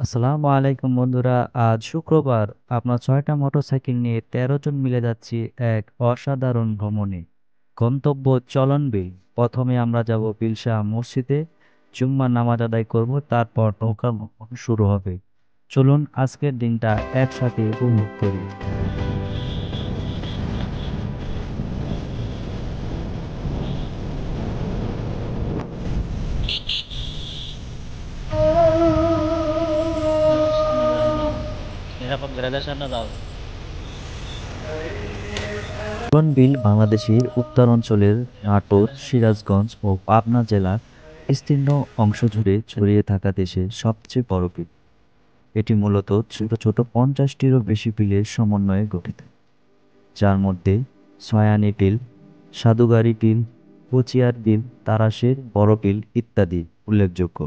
আসসালামু আলাইকুম বন্ধুরা। আজ শুক্রবার আপনার ৬টা মোটরসাইকেল নিয়ে ১৩ জন মিলে যাচ্ছি এক অসাধারণ ভ্রমণে। গন্তব্য চলনবিল। প্রথমে আমরা যাব পিলশা মসজিদে, জুম্মার নামাজ আদায় করব, তারপর নৌকা ভ্রমণ শুরু হবে। চলুন আজকের দিনটা একসাথে উপভোগ করি। নিরাপদ বেড়াদের সামনে দাও। চলনবিল বাংলাদেশের উত্তরাঞ্চলের নাটোর, সিরাজগঞ্জ ও পাবনা জেলার বিস্তীর্ণ অংশ জুড়ে ছড়িয়ে থাকা দেশের সবচেয়ে বড় বিল। এটি মূলত ছোট ছোট ৫০টিরও বেশি বিলের সমন্বয়ে গঠিত, যার মধ্যে সয়ানী বিল, সাধুগাড়ি বিল, কচিয়ার বিল, তারাশের বড় বিল ইত্যাদি উল্লেখযোগ্য।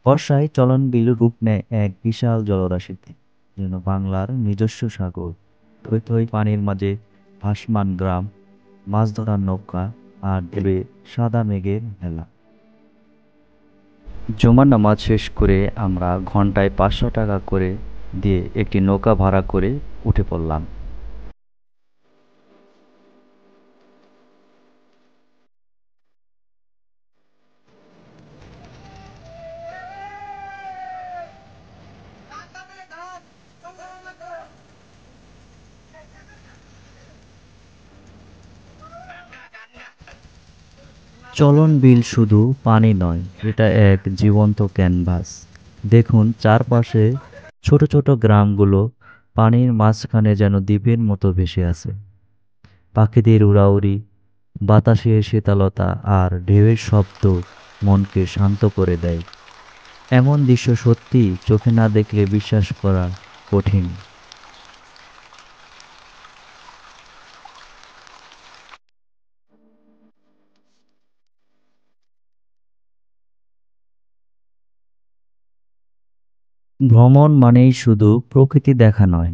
বর্ষায় চলন বিল রূপ নেয় এক বিশাল জলরাশিতে, যেন বাংলার নিজস্ব সাগর। থই থই পানির মাঝে ভাসমান গ্রাম, মাছ ধরার নৌকা আর দেবে সাদা মেঘের ভেলা। জুমার নামাজ শেষ করে আমরা ঘন্টায় ৫০০ টাকা করে দিয়ে একটি নৌকা ভাড়া করে উঠে পড়লাম। চলন বিল শুধু পানি নয়, এটা এক জীবন্ত ক্যানভাস। দেখুন চারপাশে ছোট ছোট গ্রামগুলো পানির মাঝখানে যেন দ্বীপের মতো ভেসে আছে। পাখিদের উড়াউড়ি, বাতাসের শীতলতা আর ঢেউয়ের শব্দ মনকে শান্ত করে দেয়। এমন দৃশ্য সত্যি চোখে না দেখলে বিশ্বাস করা কঠিন। ভ্রমণ মানেই শুধু প্রকৃতি দেখা নয়,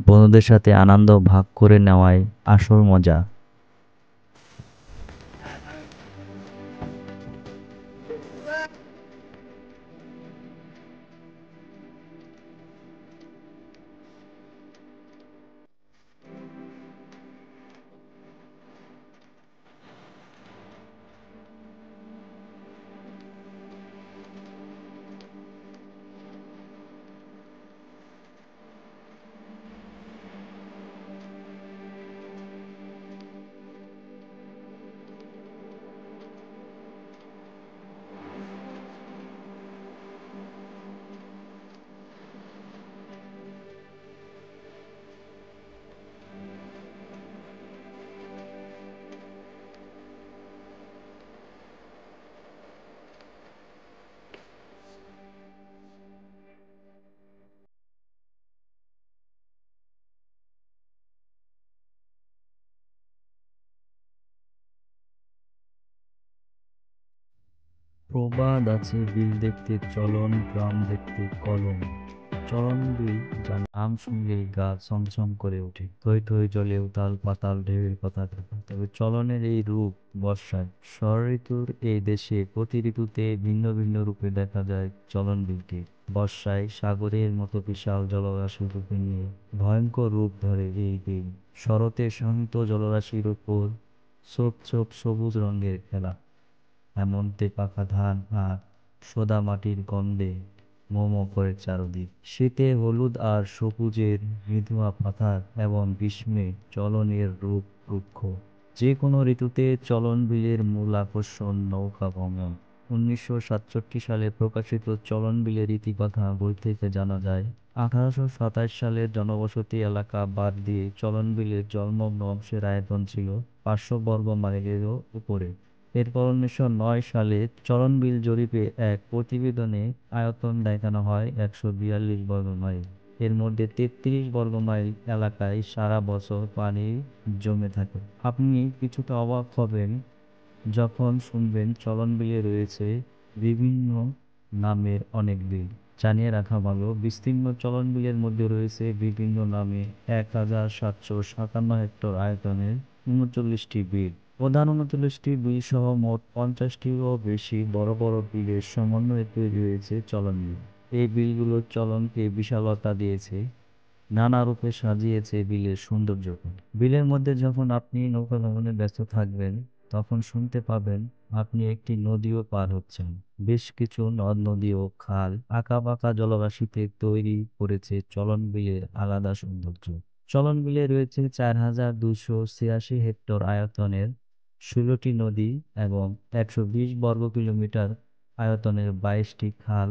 বন্ধুদের সাথে আনন্দ ভাগ করে নেওয়াই আসল মজা। প্রবাদ আছে, বিল দেখতে চলন, গ্রাম দেখতে কলম। চলন বিল, যার নাম শুনলেই গা ছমছম করে ওঠে। থই থই জলে উতাল পাতাল ঢেউয়ের কথা থাকে। তবে চলনের এই রূপ বর্ষায়, ষড়ঋতুর এই দেশে প্রতি ঋতুতে ভিন্ন ভিন্ন রূপে দেখা যায় চলন বিলকে। বর্ষায় সাগরের মতো বিশাল জলরাশি রূপে নিয়ে ভয়ঙ্কর রূপ ধরে এই বিল। শরতে শান্ত জলরাশির উপর ছোপ ছোপ সবুজ রঙের খেলা, হেমন্তে পাকা ধান আর সোদা মাটির গন্ধে মোমো করে চারদিক। শীতে হলুদ আর সবুজের মৃদুয়া পাতার এবং গ্রীষ্মে চলনের রূপ রুক্ষ। যে কোনো ঋতুতে চলন বিলের মূল আকর্ষণ নৌকা ভ্রমণ। ১৯৬৭ সালে প্রকাশিত চলন বিলের ইতিকথা বই থেকে জানা যায়, ১৮২৭ সালের জনবসতি এলাকা বাদ দিয়ে চলন বিলের জলমগ্ন অংশের আয়তন ছিল ৫০০ বর্গ মাইলেরও উপরে। এরপর ১৯০৯ সালে চলনবিল জরিপে এক প্রতিবেদনে আয়তন দেখানো হয় ১৪২ বর্গ মাইল। এর মধ্যে ৩৩ বর্গ মাইল এলাকায় সারা বছর পানি জমে থাকে। আপনি কিছুটা অবাক হবেন যখন শুনবেন চলনবিলে রয়েছে বিভিন্ন নামের অনেক বিল। জানিয়ে রাখা ভালো, বিস্তীর্ণ চলনবিলের মধ্যে রয়েছে বিভিন্ন নামে ১,৭৫৭ হেক্টর আয়তনের ৩৯টি বিল। প্রধান ৩৯টি বিল সহ মোট ৫০টিরও বেশি বড় বড় বিলের সমন্বয়ে তৈরি হয়েছে চলন বিল। এই বিলগুলো চলনকে বিশালতা দিয়েছে, নানা রূপে সাজিয়েছে বিলের সৌন্দর্যকে। বিলের মধ্যে যখন আপনি নৌকা ভ্রমণে ব্যস্ত থাকবেন, তখন শুনতে পাবেন আপনি একটি নদীও পার হচ্ছেন। বেশ কিছু নদ নদী ও খাল আঁকাবাঁকা জলরাশিতে তৈরি করেছে চলন বিলের আলাদা সৌন্দর্য। চলন বিলে রয়েছে 4286 হেক্টর আয়তনের 16টি নদী এবং 120 বর্গ কিলোমিটার আয়তনের 22টি খাল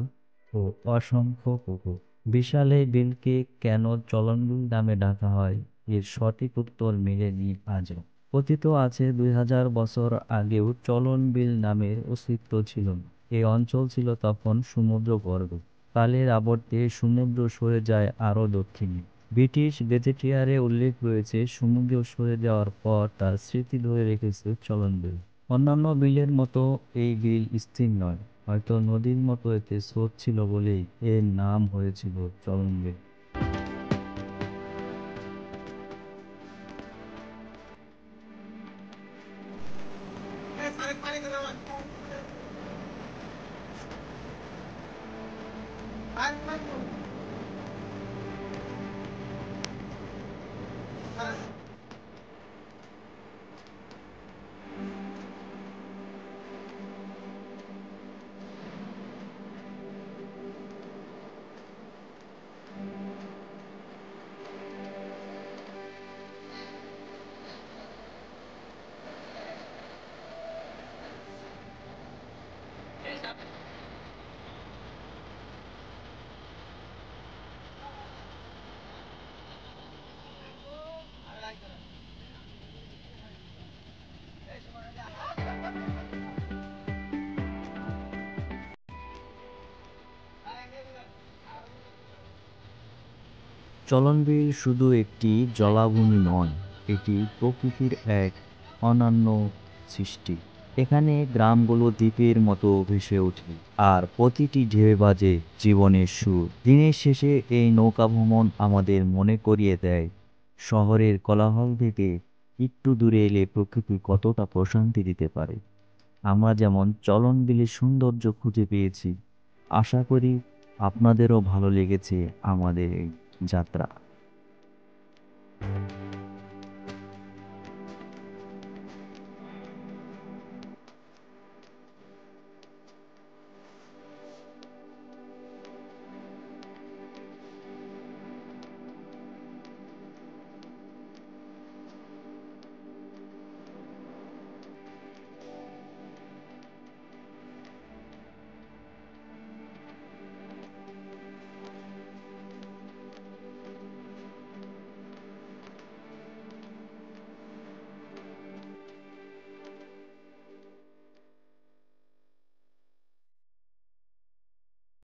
ও অসংখ্য পুকুর। বিশাল এই বিলকে কেন চলন বিল নামে ডাকা হয়, এর সঠিক উত্তর মেলেনি আজও। কথিত আছে 2000 বছর আগেও চলন বিল নামের অস্তিত্ব ছিল না। এই অঞ্চল ছিল তখন সমুদ্র গর্ভ। কালের আবর্তে সমুদ্র সরে যায় আরও দক্ষিণে। ব্রিটিশ গেজেটিয়ারে উল্লেখ রয়েছে সমুদ্র সরে যাওয়ার পর তার স্মৃতি ধরে রেখেছে চলন বিল। অন্যান্য বিলের মতো এই বিল স্থির নয়, হয়তো নদীর মতো এতে স্রোত ছিল বলেই এর নাম হয়েছিল চলন বিল। চলন বিল শুধু একটি জলাভূমি নয়, এটি প্রকৃতির এক অনন্য সৃষ্টি। এখানে গ্রামগুলো দ্বীপের মতো ভেসে ওঠে, আর প্রতিটি ঢেউ বাজে জীবনের সুর। দিনের শেষে এই নৌকা ভ্রমণ আমাদের মনে করিয়ে দেয়, শহরের কোলাহল থেকে একটু দূরে এলে প্রকৃতি কতটা প্রশান্তি দিতে পারে। আমরা যেমন চলন বিলের সৌন্দর্য খুঁজে পেয়েছি, আশা করি আপনাদেরও ভালো লেগেছে আমাদের এই যাত্রা।